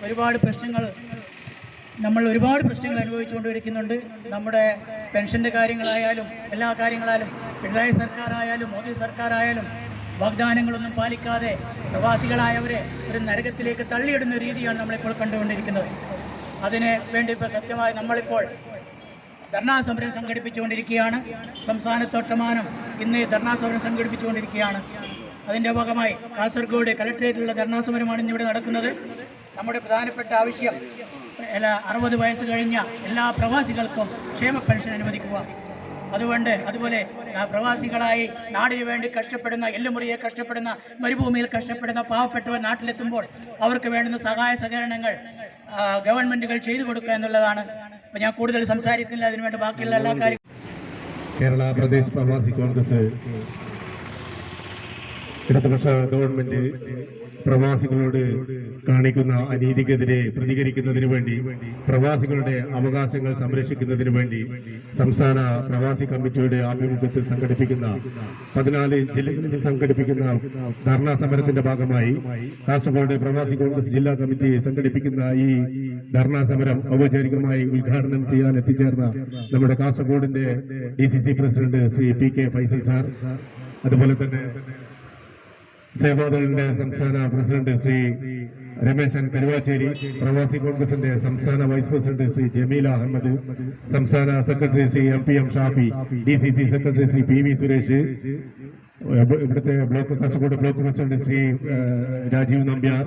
ഒരുപാട് പ്രശ്നങ്ങൾ അനുഭവിച്ചുകൊണ്ടിരിക്കുന്നുണ്ട്. നമ്മുടെ പെൻഷൻ്റെ കാര്യങ്ങളായാലും എല്ലാ കാര്യങ്ങളായാലും പിണറായി സർക്കാരായാലും മോദി സർക്കാരായാലും വാഗ്ദാനങ്ങളൊന്നും പാലിക്കാതെ പ്രവാസികളായവരെ ഒരു നരകത്തിലേക്ക് തള്ളിയിടുന്ന രീതിയാണ് നമ്മളിപ്പോൾ കണ്ടുകൊണ്ടിരിക്കുന്നത്. അതിന് വേണ്ടി ഇപ്പോൾ സത്യമായി നമ്മളിപ്പോൾ ധർണാ സമരം സംഘടിപ്പിച്ചുകൊണ്ടിരിക്കുകയാണ്. സംസ്ഥാനത്തൊട്ടമാനം ഇന്ന് ധർണാ സമരം സംഘടിപ്പിച്ചുകൊണ്ടിരിക്കുകയാണ്. അതിൻ്റെ ഭാഗമായി കാസർഗോഡ് കളക്ട്രേറ്റിലുള്ള ധർണാ സമരമാണ് ഇന്നിവിടെ നടക്കുന്നത്. നമ്മുടെ പ്രധാനപ്പെട്ട ആവശ്യം 60 വയസ്സ് കഴിഞ്ഞ എല്ലാ പ്രവാസികൾക്കും ക്ഷേമ പെൻഷൻ അനുവദിക്കുക. അതുപോലെ പ്രവാസികളായി നാടിനു വേണ്ടി കഷ്ടപ്പെടുന്ന, എല്ലുമുറിയെ കഷ്ടപ്പെടുന്ന, മരുഭൂമിയിൽ കഷ്ടപ്പെടുന്ന പാവപ്പെട്ടവർ നാട്ടിലെത്തുമ്പോൾ അവർക്ക് വേണ്ടുന്ന സഹായ സഹകരണങ്ങൾ ഗവൺമെന്റുകൾ ചെയ്തു കൊടുക്കുക എന്നുള്ളതാണ്. അപ്പോൾ ഞാൻ കൂടുതൽ സംസാരിക്കുന്നില്ല, അതിനുവേണ്ടി ബാക്കിയുള്ള എല്ലാ കാര്യങ്ങളും. കേരള പ്രദേശ് പ്രവാസി കോൺഗ്രസ് ഇടതുപക്ഷ ഗവൺമെന്റ് പ്രവാസികളോട് കാണിക്കുന്ന അനീതിക്കെതിരെ പ്രതികരിക്കുന്നതിന് വേണ്ടി, പ്രവാസികളുടെ അവകാശങ്ങൾ സംരക്ഷിക്കുന്നതിന് വേണ്ടി സംസ്ഥാന പ്രവാസി കമ്മിറ്റിയുടെ ആഭിമുഖ്യത്തിൽ സംഘടിപ്പിക്കുന്ന 14 ജില്ലകളിൽ സംഘടിപ്പിക്കുന്ന ധർണാ സമരത്തിന്റെ ഭാഗമായി കാസർഗോഡ് പ്രവാസി കോൺഗ്രസ് ജില്ലാ കമ്മിറ്റി സംഘടിപ്പിക്കുന്ന ഈ ധർണാ സമരം ഔപചാരികമായി ഉദ്ഘാടനം ചെയ്യാൻ എത്തിച്ചേർന്ന നമ്മുടെ കാസർഗോഡിന്റെ DCC president Shri PK Faisal sir, അതുപോലെ തന്നെ സേവാദളിന്റെ സംസ്ഥാന പ്രസിഡന്റ് ശ്രീ രമേശൻ കരുവാച്ചേരി, പ്രവാസി കോൺഗ്രസിന്റെ സംസ്ഥാന വൈസ് പ്രസിഡന്റ് ശ്രീ ജമീല അഹമ്മദ്, സംസ്ഥാന secretary Shri MPM Shafi, DCC secretary Shri PV Suresh, ഇവിടുത്തെ കാസർഗോഡ് ബ്ലോക്ക് പ്രസിഡന്റ് ശ്രീ രാജീവ് നമ്പ്യാർ,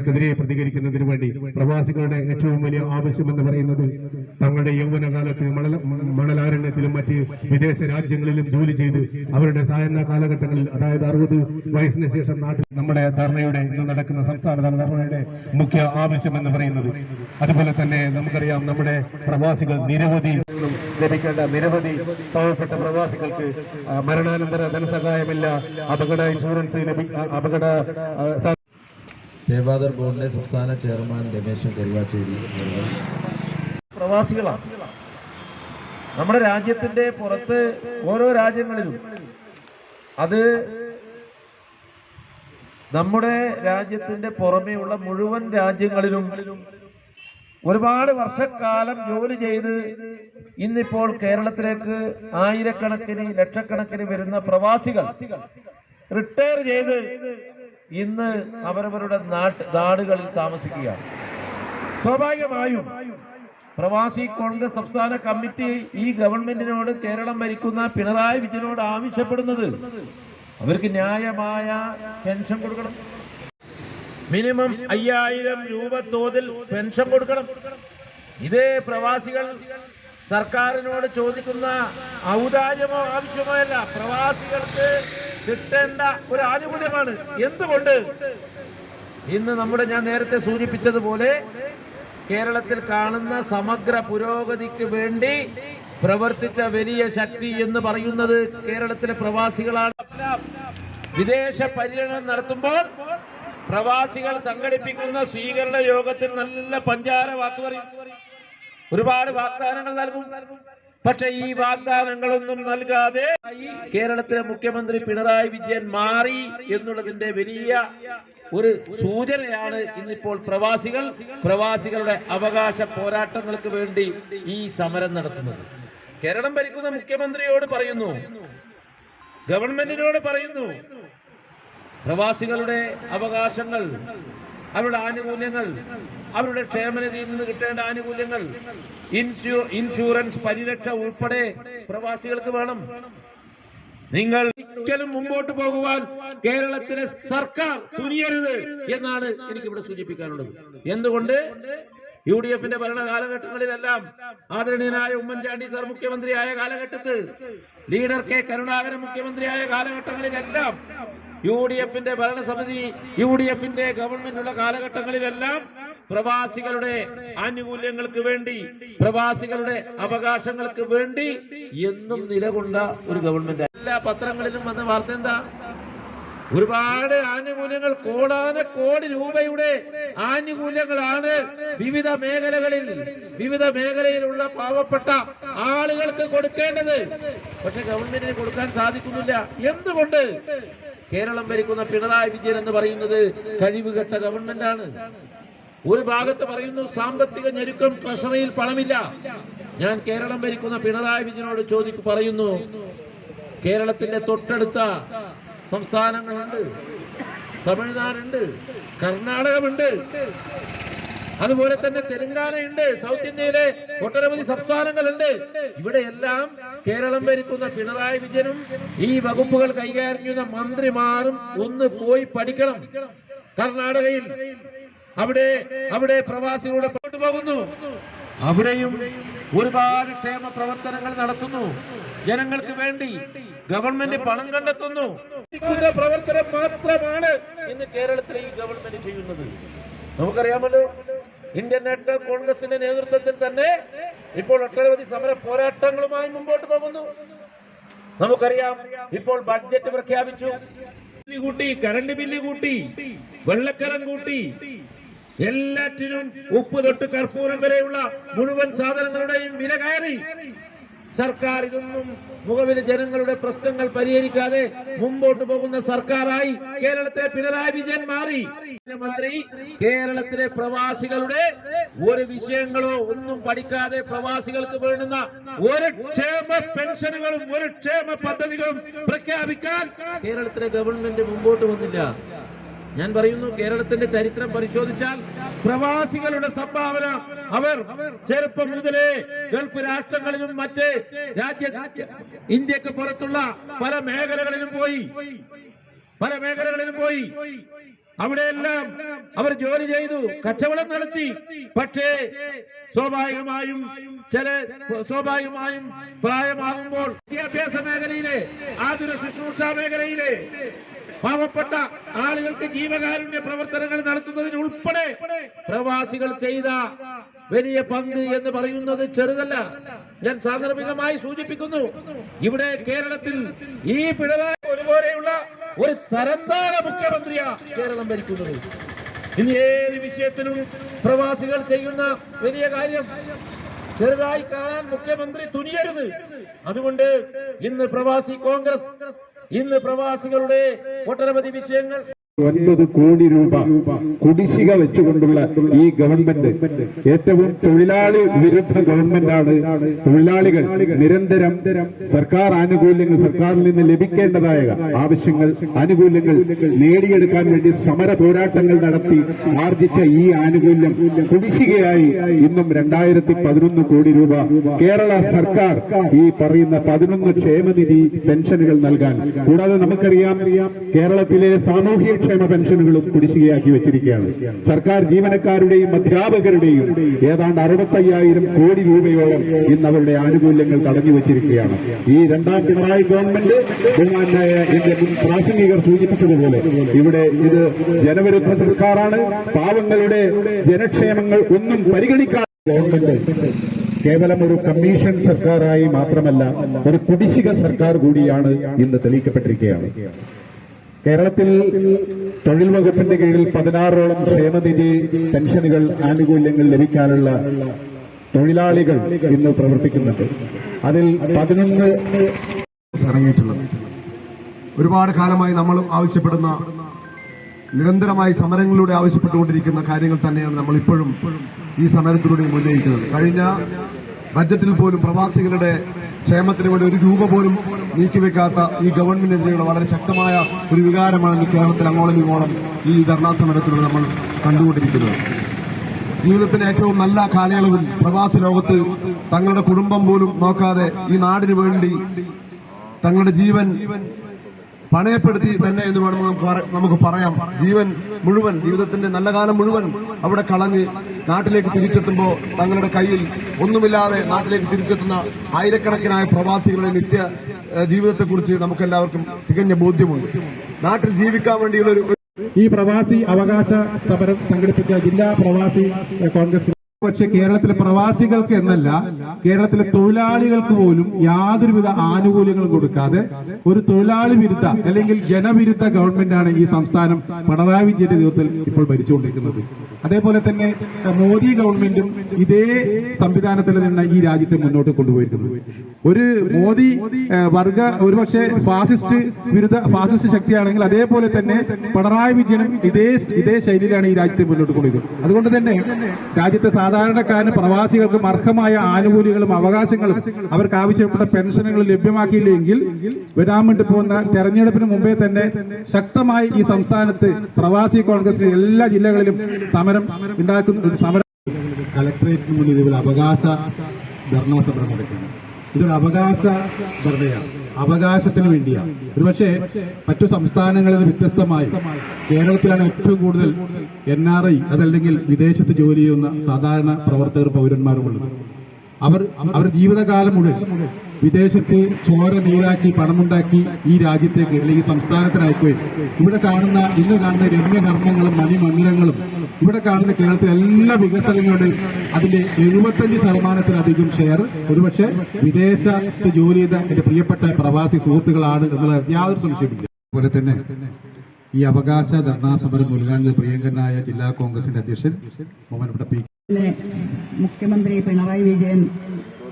ക്കെതിരെ പ്രതികരിക്കുന്നതിന് വേണ്ടി പ്രവാസികളുടെ ഏറ്റവും വലിയ ആവശ്യമെന്ന് പറയുന്നത് തങ്ങളുടെ യൗവനകാലത്ത് മണലാരണ്യത്തിലും മറ്റ് വിദേശ രാജ്യങ്ങളിലും ജോലി ചെയ്ത് അവരുടെ സായന്ന കാലഘട്ടങ്ങളിൽ, അതായത് 60 വയസ്സിന് ശേഷം നാട്ടിൽ നമ്മുടെ ധർണയുടെ ഇന്ന് നടക്കുന്ന സംസ്ഥാനതല ധർണയുടെ മുഖ്യ ആവശ്യമെന്ന് പറയുന്നത്. അതുപോലെ തന്നെ നമുക്കറിയാം, നമ്മുടെ പ്രവാസികൾ ലഭിക്കേണ്ട നിരവധി പാവപ്പെട്ട പ്രവാസികൾക്ക് മരണാനന്തര ധനസഹായമില്ല, അപകട ഇൻഷുറൻസ് സേവാദൾ ബോർഡിന്റെ സംസ്ഥാന ചെയർമാൻ രമേശൻ കരുവാച്ചേരി. പ്രവാസികളാണ് നമ്മുടെ രാജ്യത്തിന്റെ പുറത്ത് ഓരോ രാജ്യങ്ങളിലും, അത് നമ്മുടെ രാജ്യത്തിന്റെ പുറമെയുള്ള മുഴുവൻ രാജ്യങ്ങളിലും ഒരുപാട് വർഷക്കാലം ജോലി ചെയ്ത് ഇന്നിപ്പോൾ കേരളത്തിലേക്ക് ആയിരക്കണക്കിന് ലക്ഷക്കണക്കിന് വരുന്ന പ്രവാസികൾ റിട്ടയർ ചെയ്ത് ഇന്ന് അവരവരുടെ നാടുകളിൽ താമസിക്കുകയാണ്. സ്വാഭാവികമായും പ്രവാസി കോൺഗ്രസ് സംസ്ഥാന കമ്മിറ്റി ഈ ഗവൺമെന്റിനോട്, കേരളം ഭരിക്കുന്ന പിണറായി വിജയനോട് ആവശ്യപ്പെടുന്നത് അവർക്ക് ന്യായമായ പെൻഷൻ കൊടുക്കണം. മിനിമം 5000 രൂപ തോതിൽ പെൻഷൻ കൊടുക്കണം. ഇതേ പ്രവാസികൾ സർക്കാരിനോട് ചോദിക്കുന്ന ഔദാര്യമോ ആവശ്യമോ അല്ല, പ്രവാസികൾക്ക് കിട്ടേണ്ട ഒരു ആനുകൂല്യമാണ്. എന്തുകൊണ്ട് ഇന്ന് ഞാൻ നേരത്തെ സൂചിപ്പിച്ചതുപോലെ കേരളത്തിൽ കാണുന്ന സമഗ്ര പുരോഗതിക്ക് വേണ്ടി പ്രവർത്തിച്ച വലിയ ശക്തി എന്ന് പറയുന്നത് കേരളത്തിലെ പ്രവാസികളാണ്. വിദേശ പര്യടനം നടത്തുമ്പോൾ പ്രവാസികൾ സംഘടിപ്പിക്കുന്ന സ്വീകരണ യോഗത്തിൽ നല്ല പഞ്ചാര വാക്ക് പറയും, ഒരുപാട് വാഗ്ദാനങ്ങൾ നൽകും. പക്ഷെ ഈ വാഗ്ദാനങ്ങളൊന്നും നൽകാതെ കേരളത്തിലെ മുഖ്യമന്ത്രി പിണറായി വിജയൻ മാറി എന്നുള്ളതിന്റെ വലിയ ഒരു സൂചനയാണ് ഇന്നിപ്പോൾ പ്രവാസികളുടെ അവകാശ പോരാട്ടങ്ങൾക്ക് വേണ്ടി ഈ സമരം നടത്തുന്നത്. കേരളം ഭരിക്കുന്ന മുഖ്യമന്ത്രിയോട് പറയുന്നു, ഗവൺമെന്റിനോട് പറയുന്നു, പ്രവാസികളുടെ അവകാശങ്ങൾ, അവരുടെ ആനുകൂല്യങ്ങൾ, അവരുടെ ക്ഷേമനിധിയിൽ നിന്ന് കിട്ടേണ്ട ആനുകൂല്യങ്ങൾ, ഇൻഷുറൻസ് പരിരക്ഷ ഉൾപ്പെടെ പ്രവാസികൾക്ക് വേണം. നിങ്ങൾ ഒരിക്കലും മുമ്പോട്ട് പോകുവാൻ കേരളത്തിലെ സർക്കാർ തുനിയരുത് എന്നാണ് എനിക്കിവിടെ സൂചിപ്പിക്കാനുള്ളത്. എന്തുകൊണ്ട്? UDFന്റെ ഭരണ കാലഘട്ടങ്ങളിലെല്ലാം ആദരണീയനായ ഉമ്മൻചാണ്ടി സാർ മുഖ്യമന്ത്രിയായ കാലഘട്ടത്തിൽ, ലീഡർ K കരുണാകരൻ മുഖ്യമന്ത്രിയായ കാലഘട്ടങ്ങളിലെല്ലാം, UDFന്റെ ഭരണസമിതി, UDFന്റെ ഗവൺമെന്റുള്ള കാലഘട്ടങ്ങളിലെല്ലാം പ്രവാസികളുടെ ആനുകൂല്യങ്ങൾക്ക് വേണ്ടി, പ്രവാസികളുടെ അവകാശങ്ങൾക്ക് വേണ്ടി എന്നും നിലകൊണ്ട ഒരു ഗവൺമെന്റ്. എല്ലാ പത്രങ്ങളിലും വന്ന വാർത്ത എന്താ? ഒരുപാട് ആനുകൂല്യങ്ങൾ, കോടാനക്കോടി രൂപയുടെ ആനുകൂല്യങ്ങളാണ് വിവിധ മേഖലയിലുള്ള പാവപ്പെട്ട ആളുകൾക്ക് കൊടുക്കേണ്ടത്. പക്ഷെ ഗവൺമെന്റിന് കൊടുക്കാൻ സാധിക്കുന്നില്ല. എന്തുകൊണ്ട്? കേരളം ഭരിക്കുന്ന പിണറായി വിജയൻ എന്ന് പറയുന്നത് കഴിവുകെട്ട ഗവൺമെന്റാണ്. ഒരു ഭാഗത്ത് പറയുന്നു സാമ്പത്തിക ഞെരുക്കം, ട്രഷറിയിൽ പണമില്ല. ഞാൻ കേരളം ഭരിക്കുന്ന പിണറായി വിജയനോട് പറയുന്നു, കേരളത്തിന്റെ തൊട്ടടുത്ത സംസ്ഥാനങ്ങളുണ്ട്, തമിഴ്നാടുണ്ട്, കർണാടകമുണ്ട്, അതുപോലെ തന്നെ തെലങ്കാനയുണ്ട്, സൗത്ത് ഇന്ത്യയിലെ ഒട്ടനവധി സംസ്ഥാനങ്ങളുണ്ട്. ഇവിടെയെല്ലാം കേരളം ഭരിക്കുന്ന പിണറായി വിജയനും ഈ വകുപ്പുകൾ കൈകാര്യം ചെയ്യുന്ന മന്ത്രിമാരും ഒന്ന് പോയി പഠിക്കണം. കർണാടകയിൽ അവിടെ പ്രവാസികളുടെ പോകുന്നു, അവിടെയും ഒരുപാട് ക്ഷേമ പ്രവർത്തനങ്ങൾ നടത്തുന്നു. ജനങ്ങൾക്ക് വേണ്ടി ഗവൺമെന്റ് പണം കണ്ടെത്തുന്നു. പ്രവർത്തനം മാത്രമാണ് ഇന്ന് കേരളത്തിലെ ഈ ഗവൺമെന്റ് ചെയ്യുന്നത്. നമുക്കറിയാമല്ലോ, ഇന്ത്യൻ നാഷണൽ കോൺഗ്രസിന്റെ നേതൃത്വത്തിൽ തന്നെ ഇപ്പോൾ ഒട്ടനവധി സമര പോരാട്ടങ്ങളുമായി മുമ്പോട്ട് പോകുന്നു. നമുക്കറിയാം, ഇപ്പോൾ ബഡ്ജറ്റ് പ്രഖ്യാപിച്ചു, കൂട്ടി, കറണ്ട് ബില്ല് കൂട്ടി, വെള്ളക്കരം കൂട്ടി, എല്ലാറ്റിനും ഉപ്പ് തൊട്ട് കർപ്പൂരം വരെയുള്ള മുഴുവൻ സാധനങ്ങളുടെയും വില കയറി. സർക്കാർ ഇതൊന്നും മുഖവില ജനങ്ങളുടെ പ്രശ്നങ്ങൾ പരിഹരിക്കാതെ മുമ്പോട്ട് പോകുന്ന സർക്കാരായി കേരളത്തിലെ പിണറായി വിജയൻ മാറി. മന്ത്രി കേരളത്തിലെ പ്രവാസികളുടെ ഒരു വിഷയങ്ങളോ ഒന്നും പഠിക്കാതെ പ്രവാസികൾക്ക് വേണ്ടുന്ന ഒരു ക്ഷേമ പെൻഷനുകളും ഒരു ക്ഷേമ പദ്ധതികളും പ്രഖ്യാപിക്കാൻ കേരളത്തിലെ ഗവൺമെന്റ് മുമ്പോട്ട് വന്നില്ല. ഞാൻ പറയുന്നു, കേരളത്തിന്റെ ചരിത്രം പരിശോധിച്ചാൽ പ്രവാസികളുടെ സംഭാവന, അവർ ചെറുപ്പം മുതലേ ഗൾഫ് രാഷ്ട്രങ്ങളിലും മറ്റ് ഇന്ത്യക്ക് പുറത്തുള്ള പല മേഖലകളിലും പോയി അവിടെയെല്ലാം അവർ ജോലി ചെയ്തു, കച്ചവടം നടത്തി. പക്ഷേ സ്വാഭാവികമായും പ്രായമാകുമ്പോൾ വിദ്യാഭ്യാസ മേഖലയിലെ, ആതുര ശുശ്രൂഷ മേഖലയിലെ പാവപ്പെട്ട ആളുകൾക്ക് ജീവകാരുണ്യ പ്രവർത്തനങ്ങൾ നടത്തുന്നതിന് ഉൾപ്പെടെ പ്രവാസികൾ ചെയ്ത വലിയ പങ്ക് എന്ന് പറയുന്നത് ചെറുതല്ല. ഞാൻ സാന്ദർഭികമായി സൂചിപ്പിക്കുന്നു, ഇവിടെ കേരളത്തിൽ ഈ പിണറായി ഒരുപോലെയുള്ള ഒരു തരംതാണ മുഖ്യമന്ത്രിയാ കേരളം ഭരിക്കുന്നത്. ഇനി ഏത് വിഷയത്തിലും പ്രവാസികൾ ചെയ്യുന്ന വലിയ കാര്യം ചെറുതായി കാണാൻ മുഖ്യമന്ത്രി തുനിയരുത്. അതുകൊണ്ട് ഇന്ന് പ്രവാസി കോൺഗ്രസ്, ഇന്ന് പ്രവാസികളുടെ ഒട്ടനവധി വിഷയങ്ങൾ 9 കോടി രൂപ കുടിശ്ശിക വെച്ചുകൊണ്ടുള്ള ഈ ഗവൺമെന്റ് ഏറ്റവും തൊഴിലാളി വിരുദ്ധ ഗവൺമെന്റാണ്. തൊഴിലാളികൾ നിരന്തരം സർക്കാർ ആനുകൂല്യങ്ങൾ, സർക്കാരിൽ നിന്ന് ലഭിക്കേണ്ടതായ ആവശ്യങ്ങൾ, ആനുകൂല്യങ്ങൾ നേടിയെടുക്കാൻ വേണ്ടി സമര പോരാട്ടങ്ങൾ നടത്തി ആർജിച്ച ഈ ആനുകൂല്യം കുടിശ്ശികയായി ഇന്നും 2011 കോടി രൂപ കേരള സർക്കാർ ഈ പറയുന്ന 11 ക്ഷേമനിധി പെൻഷനുകൾ നൽകാൻ. കൂടാതെ നമുക്കറിയാം, കേരളത്തിലെ സാമൂഹ്യ ക്ഷേമ പെൻഷനുകളും കുടിശ്ശികയാക്കി വെച്ചിരിക്കുകയാണ്. സർക്കാർ ജീവനക്കാരുടെയും അധ്യാപകരുടെയും ഏതാണ്ട് 65,000 കോടി രൂപയോളം ഇന്ന് അവരുടെ ആനുകൂല്യങ്ങൾ തടഞ്ഞു വെച്ചിരിക്കുകയാണ്. ഈ രണ്ടാം പിണറായി ഗവൺമെന്റ് ബഹുമാനായ എന്റെ മുൻ പ്രാസംഗികർ സൂചിപ്പിച്ചതുപോലെ ഇവിടെ ഇത് ജനവിരുദ്ധ സർക്കാരാണ്. പാവങ്ങളുടെ ജനക്ഷേമങ്ങൾ ഒന്നും പരിഗണിക്കാൻ ഗവൺമെന്റ് കേവലം ഒരു കമ്മീഷൻ സർക്കാരായി മാത്രമല്ല, ഒരു കുടിശ്ശിക സർക്കാർ കൂടിയാണ് ഇന്ന് തെളിയിക്കപ്പെട്ടിരിക്കുകയാണ്. കേരളത്തിൽ തൊഴിൽ വകുപ്പിന്റെ കീഴിൽ 16ഓളം ക്ഷേമനിധി പെൻഷനുകൾ, ആനുകൂല്യങ്ങൾ ലഭിക്കാനുള്ള തൊഴിലാളികൾ ഇന്ന് പ്രവർത്തിക്കുന്നുണ്ട്. അതിൽ 11 ഇറങ്ങിയിട്ടുള്ളത്. ഒരുപാട് കാലമായി നമ്മൾ ആവശ്യപ്പെടുന്ന, നിരന്തരമായി സമരങ്ങളിലൂടെ ആവശ്യപ്പെട്ടുകൊണ്ടിരിക്കുന്ന കാര്യങ്ങൾ തന്നെയാണ് നമ്മൾ ഇപ്പോഴും ഈ സമരത്തിലൂടെ ഉന്നയിക്കുന്നത്. കഴിഞ്ഞ ബജറ്റിൽ പോലും പ്രവാസികളുടെ ക്ഷേമത്തിന് വേണ്ടി 1 രൂപ പോലും നീക്കിവെക്കാത്ത ഈ ഗവൺമെന്റിനെതിരെയുള്ള വളരെ ശക്തമായ ഒരു വികാരമാണ് ഈ കേരളത്തിൽ അങ്ങോളം ഇങ്ങോളം ഈ ധർണാ സമരത്തിലൂടെ നമ്മൾ കണ്ടുകൊണ്ടിരിക്കുന്നത്. ജീവിതത്തിന്റെ ഏറ്റവും നല്ല കാലയളവിൽ പ്രവാസി ലോകത്ത് തങ്ങളുടെ കുടുംബം പോലും നോക്കാതെ ഈ നാടിനു വേണ്ടി തങ്ങളുടെ ജീവൻ പണയപ്പെടുത്തി തന്നെ എന്ന് നമുക്ക് പറയാം. ജീവൻ മുഴുവൻ, ജീവിതത്തിന്റെ നല്ല കാലം മുഴുവൻ അവിടെ കളഞ്ഞ് നാട്ടിലേക്ക് തിരിച്ചെത്തുമ്പോൾ തങ്ങളുടെ കയ്യിൽ ഒന്നുമില്ലാതെ നാട്ടിലേക്ക് തിരിച്ചെത്തുന്ന ആയിരക്കണക്കിനായ പ്രവാസികളുടെ നിത്യ ജീവിതത്തെക്കുറിച്ച് നമുക്കെല്ലാവർക്കും തികഞ്ഞ ബോധ്യമുണ്ട്. നാട്ടിൽ ജീവിക്കാൻ വേണ്ടിയുള്ള ഈ പ്രവാസി അവകാശ സമരം സംഘടിപ്പിച്ച ജില്ലാ പ്രവാസി കോൺഗ്രസ് പക്ഷെ കേരളത്തിലെ പ്രവാസികൾക്ക് എന്നല്ല, കേരളത്തിലെ തൊഴിലാളികൾക്ക് പോലും യാതൊരുവിധ ആനുകൂല്യങ്ങളും കൊടുക്കാതെ ഒരു തൊഴിലാളി വിരുദ്ധ അല്ലെങ്കിൽ ജനവിരുദ്ധ ഗവൺമെന്റാണ് ഈ സംസ്ഥാനം പിണറായി വിജയന്റെ നേതൃത്വത്തിൽ ഇപ്പോൾ ഭരിച്ചുകൊണ്ടിരിക്കുന്നത്. അതേപോലെ തന്നെ മോദി ഗവൺമെന്റും ഇതേ സംവിധാനത്തിൽ നിന്ന് ഈ രാജ്യത്തെ മുന്നോട്ട് കൊണ്ടുപോയിരിക്കുന്നത്. ഒരു മോദി ഒരുപക്ഷെ ഫാസിസ്റ്റ് ശക്തിയാണെങ്കിൽ അതേപോലെ തന്നെ പിണറായി വിജയനും ഇതേ ശൈലിയിലാണ് ഈ രാജ്യത്തെ മുന്നോട്ട് കൊണ്ടുപോയത്. അതുകൊണ്ട് തന്നെ രാജ്യത്തെ സാധാരണക്കാരന് പ്രവാസികൾക്കും അർഹമായ ആനുകൂല്യങ്ങളും അവകാശങ്ങളും അവർക്ക് ആവശ്യപ്പെട്ട പെൻഷനുകളും ലഭ്യമാക്കിയില്ലെങ്കിൽ വരാൻ വേണ്ടി പോകുന്ന തെരഞ്ഞെടുപ്പിന് മുമ്പേ തന്നെ ശക്തമായി ഈ സംസ്ഥാനത്ത് പ്രവാസി കോൺഗ്രസ് എല്ലാ ജില്ലകളിലും സമരം കളക്ടറേറ്റിന് മുന്നിൽ ഇതുപോലെ അവകാശ ധർണാ സമരം നടക്കുന്നു. ഇതൊരു അവകാശ ധർണയാണ്, അവകാശത്തിന് വേണ്ടിയാണ്. ഒരുപക്ഷെ മറ്റു സംസ്ഥാനങ്ങളിൽ നിന്ന് വ്യത്യസ്തമായി കേരളത്തിലാണ് ഏറ്റവും കൂടുതൽ NRI അതല്ലെങ്കിൽ വിദേശത്ത് ജോലി ചെയ്യുന്ന സാധാരണ പ്രവർത്തകർ പൗരന്മാരുമുള്ളത്. അവർ ജീവിതകാലം മുഴുവൻ വിദേശത്ത് ചോര നീരാക്കി പണമുണ്ടാക്കി ഈ രാജ്യത്തേക്ക് അല്ലെങ്കിൽ സംസ്ഥാനത്തിനയക്കുകയും ഇന്ന് കാണുന്ന രമ്യകർമ്മങ്ങളും മണിമന്ദിരങ്ങളും ഇവിടെ കാണുന്ന കേരളത്തിലെ എല്ലാ വികസനങ്ങളുടെയും അതിന്റെ 75% ഷെയർ ഒരുപക്ഷെ വിദേശത്ത് ജോലി ചെയ്ത എന്റെ പ്രിയപ്പെട്ട പ്രവാസി സുഹൃത്തുക്കളാണ് എന്നുള്ള യാതൊരു സംശയമില്ല. അതുപോലെ തന്നെ ഈ അവകാശ ധർണാ സമരം ഉദ്ഘാടനം പ്രിയങ്കരനായ ജില്ലാ കോൺഗ്രസിന്റെ അധ്യക്ഷൻ ബഹുമാനപ്പെട്ട പി. മുഖ്യമന്ത്രി പിണറായി വിജയൻ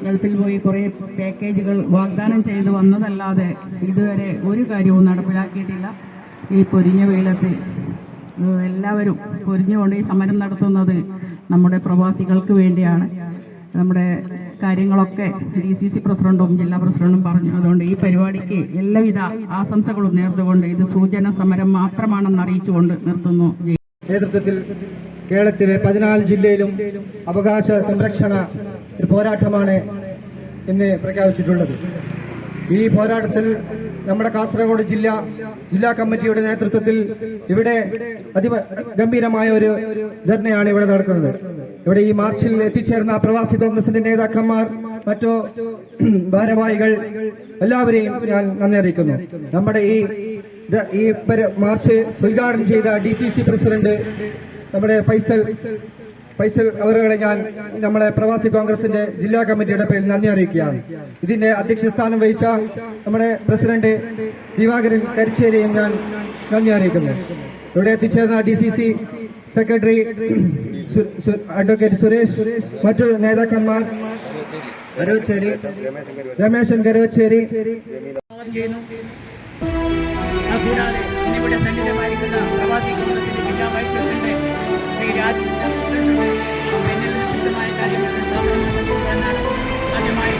ഗൾഫിൽ പോയി കുറെ പാക്കേജുകൾ വാഗ്ദാനം ചെയ്തു വന്നതല്ലാതെ ഇതുവരെ ഒരു കാര്യവും നടപ്പിലാക്കിയിട്ടില്ല. ഈ പൊരിഞ്ഞ വെയിലത്ത് എല്ലാവരും പൊരിഞ്ഞുകൊണ്ട് ഈ സമരം നടത്തുന്നത് നമ്മുടെ പ്രവാസികൾക്ക് വേണ്ടിയാണ്. നമ്മുടെ കാര്യങ്ങളൊക്കെ DCC പ്രസിഡന്റും ജില്ലാ പ്രസിഡന്റും പറഞ്ഞു. അതുകൊണ്ട് ഈ പരിപാടിക്ക് എല്ലാവിധ ആശംസകളും നേർന്നുകൊണ്ട് ഇത് സൂചന സമരം മാത്രമാണെന്ന് അറിയിച്ചുകൊണ്ട് നിർത്തുന്നു. നേതൃത്വത്തിൽ കേരളത്തിലെ 14 ജില്ലയിലും അവകാശ സംരക്ഷണ ഒരു പോരാട്ടമാണ് ഇന്ന് പ്രഖ്യാപിച്ചിട്ടുള്ളത്. ഈ പോരാട്ടത്തിൽ നമ്മുടെ കാസർഗോഡ് ജില്ലാ കമ്മിറ്റിയുടെ നേതൃത്വത്തിൽ ഇവിടെ അതിഗംഭീരമായ ഒരു ധർണയാണ് ഇവിടെ നടക്കുന്നത്. ഇവിടെ ഈ മാർച്ചിൽ എത്തിച്ചേർന്ന പ്രവാസി കോൺഗ്രസിന്റെ നേതാക്കന്മാർ, മറ്റു ഭാരവാഹികൾ എല്ലാവരെയും ഞാൻ നന്ദി അറിയിക്കുന്നു. നമ്മുടെ ഈ മാർച്ച് ഉദ്ഘാടനം ചെയ്ത DCC പ്രസിഡന്റ് നമ്മുടെ ഫൈസൽ അവരുടെ ഞാൻ നമ്മളെ പ്രവാസി കോൺഗ്രസിന്റെ ജില്ലാ കമ്മിറ്റിയുടെ പേരിൽ നന്ദി അറിയിക്കുകയാണ്. ഇതിന്റെ അധ്യക്ഷ സ്ഥാനം വഹിച്ച നമ്മുടെ പ്രസിഡന്റ് ദിവാകരൻ കരിച്ചേരിയും ഞാൻ നന്ദി അറിയിക്കുന്നു. ഇവിടെ എത്തിച്ചേർന്ന DCC സെക്രട്ടറി അഡ്വക്കേറ്റ് സുരേഷ്, മറ്റു നേതാക്കന്മാർ രമേശൻ കരോച്ചേരി കൂടാതെ ഇന്നിവിടെ സന്നിധമായിരിക്കുന്ന പ്രവാസി കോൺഗ്രസിന്റെ ജില്ലാ vice president Shri Raj president എന്നിൽ നിക്ഷിപ്തമായ കാര്യങ്ങൾ സ്വാഗതം സംസാരിക്കാനാണ് ആദ്യമായി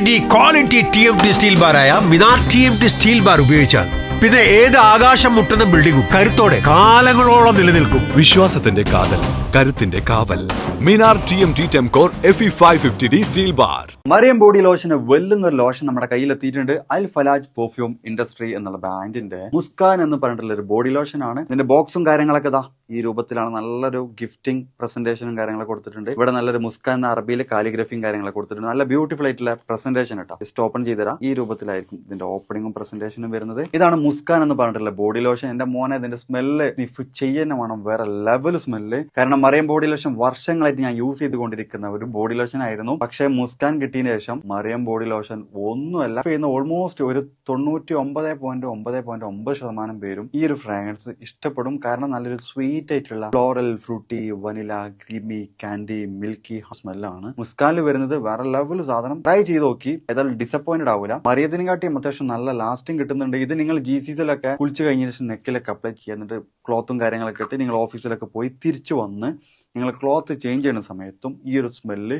D ക്വാളിറ്റി TMT സ്റ്റീൽ ബാറായ മിനാർ TMT സ്റ്റീൽ ബാർ ഉപയോഗിച്ചാൽ പിന്നെ ഏത് ആകാശം മുട്ടുന്ന ബിൽഡിംഗും കരുത്തോടെ കാലങ്ങളോളം നിലനിൽക്കും. വിശ്വാസത്തിന്റെ കാതൽ, കരുത്തിന്റെ കാവൽ. Minar TMT Temcore FE 550D steel bar. Mariam body ലോഷന് വെല്ലുന്നൊരു ലോഷൻ നമ്മുടെ കയ്യിലെത്തിയിട്ടുണ്ട്. അൽ ഫലാജ് പെർഫ്യൂം ഇൻഡസ്ട്രി എന്നുള്ള ബ്രാൻഡിന്റെ മുസ്കാൻ എന്ന് പറഞ്ഞിട്ടുള്ള ഒരു ബോഡി ലോഷൻ ആണ്. ഇതിന്റെ ബോക്സും കാര്യങ്ങളൊക്കെ ഇതാ ഈ രൂപത്തിലാണ്. നല്ലൊരു ഗിഫ്റ്റിംഗ് പ്രസന്റേഷനും കാര്യങ്ങളൊക്കെ കൊടുത്തിട്ടുണ്ട്. ഇവിടെ നല്ലൊരു മുസ്കാൻ എന്ന അറബിയിൽ കാലിഗ്രഫിയും കാര്യങ്ങളൊക്കെ കൊടുത്തിട്ടുണ്ട്. നല്ല ബ്യൂട്ടിഫുൾ ആയിട്ടുള്ള പ്രസന്റേഷൻ കേട്ടോ. ജസ്റ്റ് ഓപ്പൺ ചെയ്തുതരാം. ഈ രൂപത്തിലായിരിക്കും ഇതിന്റെ ഓപ്പണിംഗും പ്രസന്റേഷനും വരുന്നത്. ഇതാണ് മുസ്കാൻ എന്ന് പറഞ്ഞിട്ടുള്ള ബോഡി ലോഷൻ. എന്റെ മോനെ ഇതിന്റെ സ്മെല്ല് സ്നിഫ് ചെയ്യുന്ന വേണം, വേറെ ലെവൽ സ്മെല്ല്. കാരണം മറിയം ബോഡി ലോഷൻ വർഷങ്ങളായിട്ട് ഞാൻ യൂസ് ചെയ്തുകൊണ്ടിരിക്കുന്ന ഒരു ബോഡി ലോഷൻ ആയിരുന്നു. പക്ഷേ മുസ്കാൻ കിട്ടിയതിനു ശേഷം മറിയം ബോഡി ലോഷൻ ഒന്നുമല്ല ചെയ്യുന്ന ഓൾമോസ്റ്റ് ഒരു 99.9% പേരും ഈ ഒരു ഫ്രാഗ്രൻസ് ഇഷ്ടപ്പെടും. കാരണം നല്ലൊരു സ്വീറ്റ് ആയിട്ടുള്ള floral, fruity, vanilla, creamy, candy, milky സ്മെല്ലാണ് മുസ്കാനിൽ വരുന്നത്. വേറെ ലെവൽ സാധനം. ട്രൈ ചെയ്ത് നോക്കി, ഏതായാലും ഡിസപ്പോയിന്റഡ് ആവില്ല. മറിയത്തിനും കാട്ടിയും അത്യാവശ്യം നല്ല ലാസ്റ്റിംഗ് കിട്ടുന്നുണ്ട്. ഇത് നിങ്ങൾ GCCയിലൊക്കെ കുളിച്ച് കഴിഞ്ഞ ശേഷം നെക്കിലൊക്കെ അപ്ലൈ ചെയ്യുക. എന്നിട്ട് ക്ലോത്തും കാര്യങ്ങളൊക്കെ ഇട്ട് നിങ്ങൾ ഓഫീസിലൊക്കെ പോയി തിരിച്ചു വന്ന് നിങ്ങൾ ക്ലോത്ത് ചേഞ്ച് ചെയ്യുന്ന സമയത്തും ഈ ഒരു സ്മെല്ല്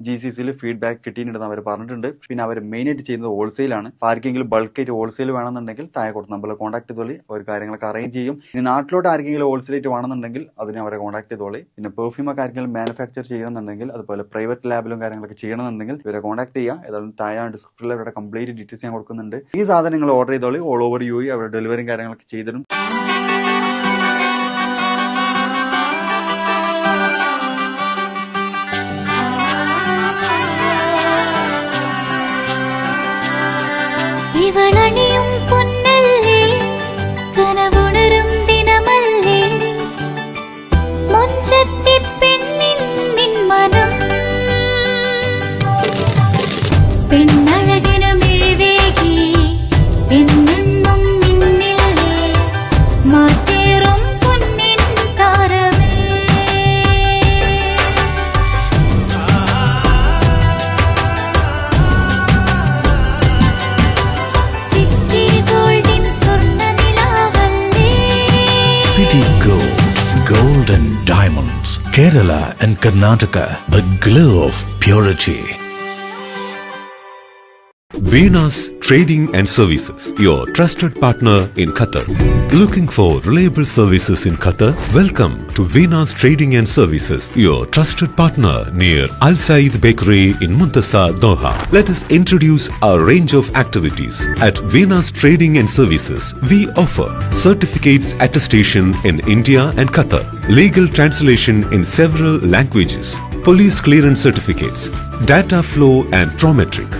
GCCയിൽ ഫീഡ്ബാക്ക് കിട്ടിയിട്ടുണ്ടെന്ന് അവർ പറഞ്ഞിട്ടുണ്ട്. പിന്നെ അവർ മെയിനായിട്ട് ചെയ്യുന്നത് ഹോൾസെയിലാണ്. അപ്പോൾ ആർക്കെങ്കിലും ബൾക്കായിട്ട് ഹോൾസെയിൽ വേണമെന്നുണ്ടെങ്കിൽ താഴെ കൊടുത്ത് നമ്മൾ കോൺടാക്ട് ചെയ്തോളി, അവർ കാര്യങ്ങളൊക്കെ അറേഞ്ച് ചെയ്യും. ഇനി നാട്ടിലോട്ട് ആർക്കെങ്കിലും ഹോൾസെയിലായിട്ട് വേണമെന്നുണ്ടെങ്കിൽ അതിനെ അവരെ കോൺടാക്ട് ചെയ്തോളി. പിന്നെ പെർഫ്യൂമൊക്കെ ആർക്കെങ്കിലും മാനുഫാക്ചർ ചെയ്യണമെന്നുണ്ടെങ്കിൽ അതുപോലെ പ്രൈവറ്റ് ലാബിലും കാര്യങ്ങളൊക്കെ ചെയ്യണമെന്നുണ്ടെങ്കിൽ ഇവരെ കോൺടാക്ട് ചെയ്യുക. ഏതായാലും താഴെ ഡിസ്ക്രിപ്ഷനിൽ അവരുടെ കംപ്ലീറ്റ് ഡീറ്റെയിൽസ് ഞാൻ കൊടുക്കുന്നുണ്ട്. ഈ സാധനം നിങ്ങൾ ഓർഡർ ചെയ്തോളി, ഓൾ ഓവർ UAE അവരുടെ ഡെലിവറിയും കാര്യങ്ങളൊക്കെ ചെയ്തിടും. ഇവളണിയും പൊന്നല്ലേ കനവുണരും ദിനമല്ലേ മുഞ്ചത്തി പെണ്ണിൻ മനം പെണ്ണഴകിനു മിഴിവേകി എന്നെന്നും നിന്നില്ലേ മാറ്റേറും പൊന്നിൻ താരമേ City Gold and Diamonds, Kerala and Karnataka, the glow of purity. Venus Trading and Services, your trusted partner in Qatar. Looking for reliable services in Qatar? Welcome to Venus Trading and Services, your trusted partner near Al Said Bakery in Muntasa, Doha. Let us introduce our range of activities. At Venus Trading and Services, we offer certificates attestation in India and Qatar, legal translation in several languages, police clearance certificates, data flow and prometric,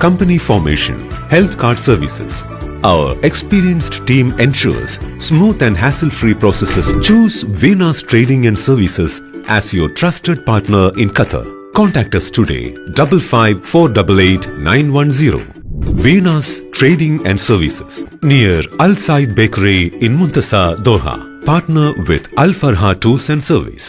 company formation, health card services. Our experienced team ensures smooth and hassle-free processes. Choose Venus Trading and Services as your trusted partner in Qatar. Contact us today, 55488910. Venus Trading and Services, near Al Said Bakery in Muntasa, Doha. Partner with Al Farha Tours and Service.